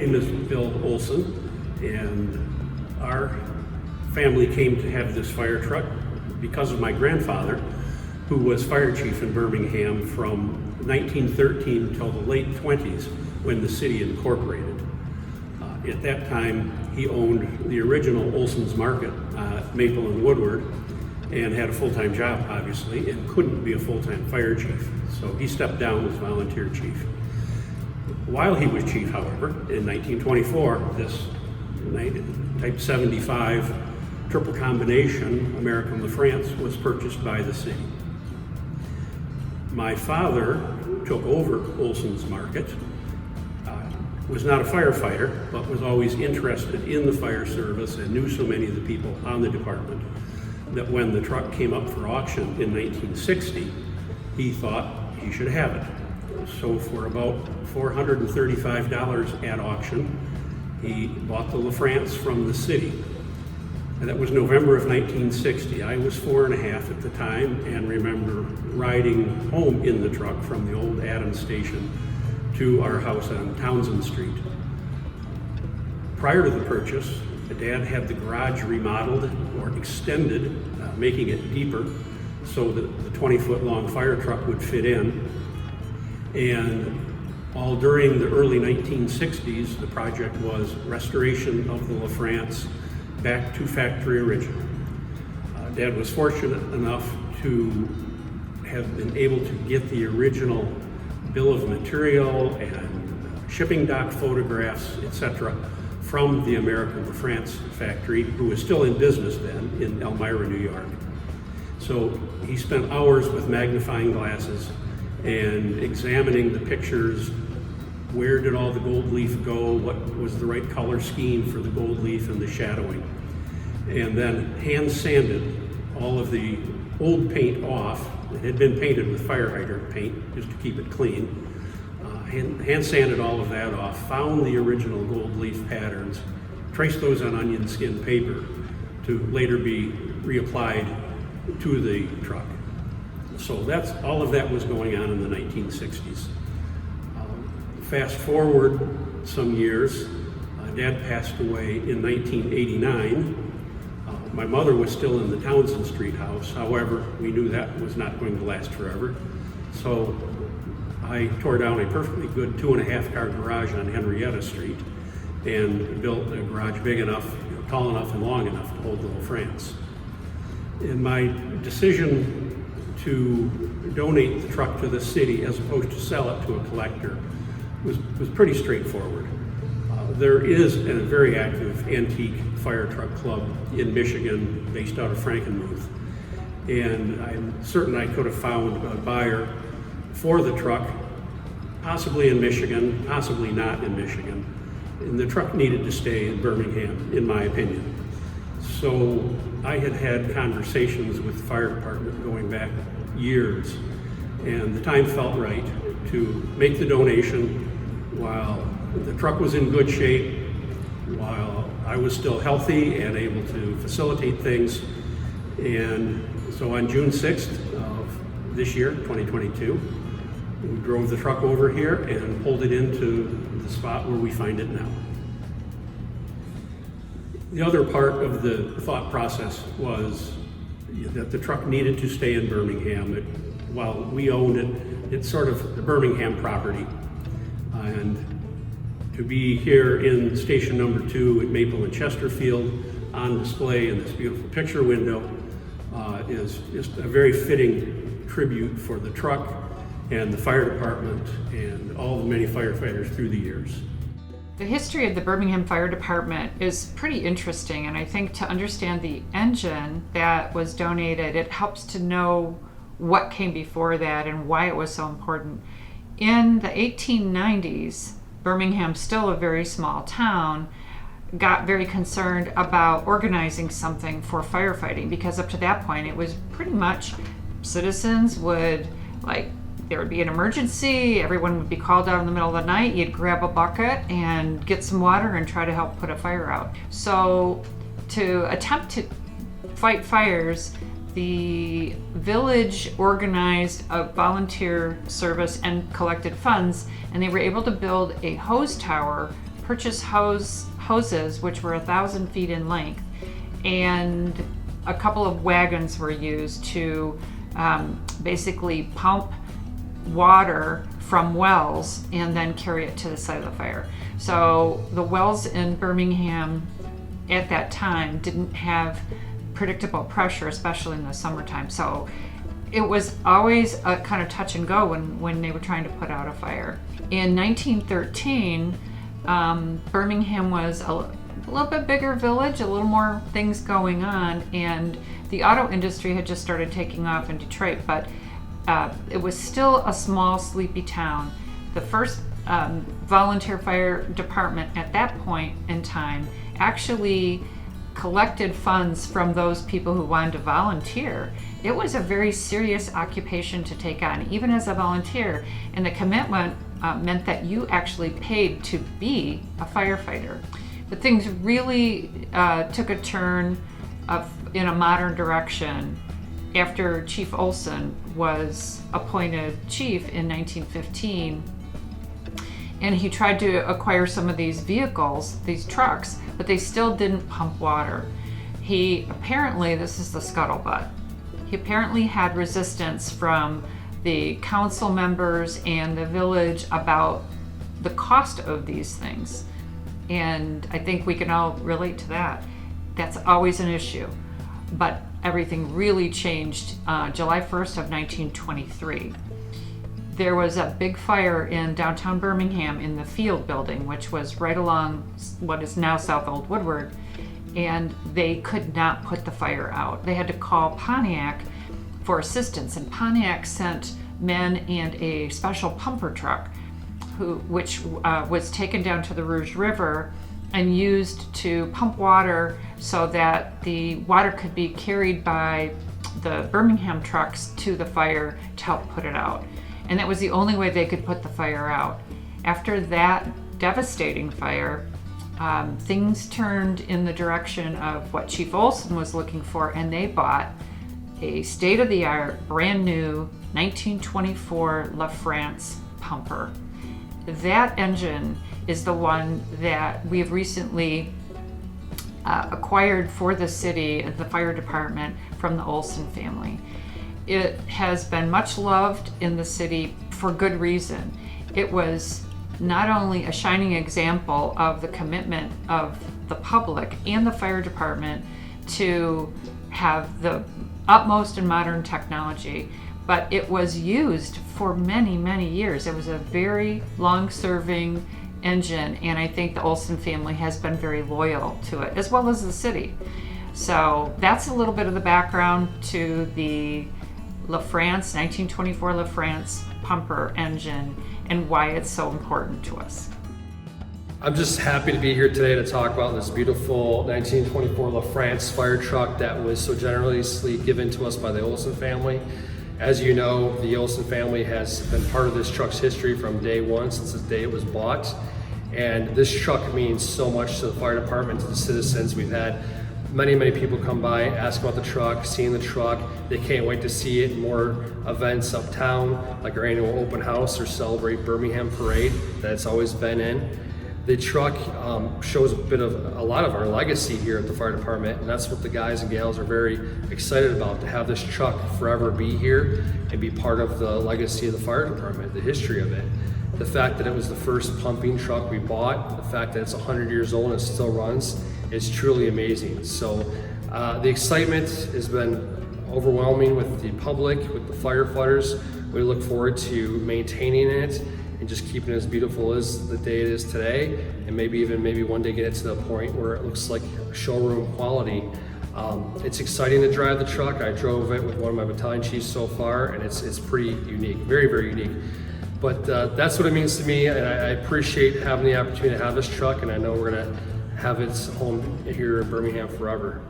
name is Bill Olson, and our family came to have this fire truck because of my grandfather, who was fire chief in Birmingham from 1913 till the late 20s when the city incorporated. At that time, he owned the original Olson's Market, Maple and Woodward, and had a full-time job, obviously, and couldn't be a full-time fire chief. So he stepped down as volunteer chief. While he was chief, however, in 1924, this Type 75 triple combination American LaFrance was purchased by the city. My father took over Olson's Market, was not a firefighter, but was always interested in the fire service and knew so many of the people on the department that when the truck came up for auction in 1960, he thought he should have it. So for about $435 at auction, he bought the LaFrance from the city. And that was November of 1960. I was 4.5 at the time and remember riding home in the truck from the old Adams station to our house on Townsend Street. Prior to the purchase, Dad had the garage remodeled or extended, making it deeper so that the 20-foot long fire truck would fit in. And all during the early 1960s, the project was restoration of the LaFrance back to factory original. Dad was fortunate enough to have been able to get the original bill of material and shipping dock photographs, etc., from the American LaFrance factory, who was still in business then in Elmira, New York. So he spent hours with magnifying glasses and examining the pictures. Where did all the gold leaf go? What was the right color scheme for the gold leaf and the shadowing? And then hand sanded all of the old paint off. It had been painted with fire hydrant paint just to keep it clean. Hand sanded all of that off, found the original gold leaf patterns, traced those on onion skin paper to later be reapplied to the truck. So that's all of that was going on in the 1960s. Fast forward some years, Dad passed away in 1989. My mother was still in the Townsend Street house. However, we knew that was not going to last forever. So I tore down a perfectly good 2.5 car garage on Henrietta Street and built a garage big enough, tall enough and long enough to hold the LaFrance. And my decision to donate the truck to the city as opposed to sell it to a collector was pretty straightforward. There is a very active antique fire truck club in Michigan based out of Frankenmuth. And I'm certain I could have found a buyer for the truck, possibly in Michigan, possibly not in Michigan. And the truck needed to stay in Birmingham, in my opinion. So I had had conversations with the fire department going back years, and the time felt right to make the donation while the truck was in good shape, while I was still healthy and able to facilitate things. And so on June 6th of this year, 2022, we drove the truck over here and pulled it into the spot where we find it now. The other part of the thought process was that the truck needed to stay in Birmingham. While we owned it, it's sort of the Birmingham property. And to be here in station number 2 at Maple and Chesterfield on display in this beautiful picture window is just a very fitting tribute for the truck and the fire department and all the many firefighters through the years. The history of the Birmingham Fire Department is pretty interesting, and I think to understand the engine that was donated, it helps to know what came before that and why it was so important. In the 1890s, Birmingham, still a very small town, got very concerned about organizing something for firefighting, because up to that point it was pretty much citizens would, there would be an emergency, everyone would be called out in the middle of the night, you'd grab a bucket and get some water and try to help put a fire out. So to attempt to fight fires, the village organized a volunteer service and collected funds, and they were able to build a hose tower purchase hoses, which were 1,000 feet in length, and a couple of wagons were used to basically pump water from wells and then carry it to the site of the fire. So the wells in Birmingham at that time didn't have predictable pressure, especially in the summertime. So it was always a kind of touch and go when they were trying to put out a fire. In 1913, Birmingham was a little bit bigger village, a little more things going on, and the auto industry had just started taking off in Detroit, but it was still a small, sleepy town. The first volunteer fire department at that point in time actually collected funds from those people who wanted to volunteer. It was a very serious occupation to take on, even as a volunteer, and the commitment meant that you actually paid to be a firefighter. But things really took a turn in a modern direction after Chief Olson was appointed chief in 1915, and he tried to acquire some of these vehicles, these trucks, but they still didn't pump water. He apparently, this is the scuttlebutt, he apparently had resistance from the council members and the village about the cost of these things. And I think we can all relate to that. That's always an issue. But everything really changed July 1st of 1923. There was a big fire in downtown Birmingham in the Field building, which was right along what is now South Old Woodward, and they could not put the fire out. They had to call Pontiac for assistance, and Pontiac sent men and a special pumper truck, which was taken down to the Rouge River and used to pump water so that the water could be carried by the Birmingham trucks to the fire to help put it out. And that was the only way they could put the fire out. After that devastating fire, things turned in the direction of what Chief Olson was looking for, and they bought a state-of-the-art, brand new 1924 LaFrance pumper. That engine is the one that we have recently acquired for the city and the fire department from the Olson family. It has been much loved in the city for good reason. It was not only a shining example of the commitment of the public and the fire department to have the utmost in modern technology, but it was used for many, many years. It was a very long-serving engine, and I think the Olson family has been very loyal to it, as well as the city. So that's a little bit of the background to the LaFrance, 1924 LaFrance pumper engine, and why it's so important to us. I'm just happy to be here today to talk about this beautiful 1924 LaFrance fire truck that was so generously given to us by the Olson family. As you know, the Olson family has been part of this truck's history from day one, since the day it was bought. And this truck means so much to the fire department, to the citizens. We've had many people come by, ask about the truck, seeing the truck. They can't wait to see it in more events uptown, like our annual open house or Celebrate Birmingham parade that it's always been in. The truck shows a lot of our legacy here at the fire department, and that's what the guys and gals are very excited about, to have this truck forever be here and be part of the legacy of the fire department, the history of it. The fact that it was the first pumping truck we bought, the fact that it's 100 years old and it still runs, is truly amazing. So the excitement has been overwhelming with the public, with the firefighters. We look forward to maintaining it and just keeping it as beautiful as the day it is today, and maybe one day get it to the point where it looks like showroom quality. It's exciting to drive the truck. I drove it with one of my battalion chiefs so far, and it's pretty unique, very unique. But that's what it means to me, and I appreciate having the opportunity to have this truck, and I know we're gonna have its home here in Birmingham forever.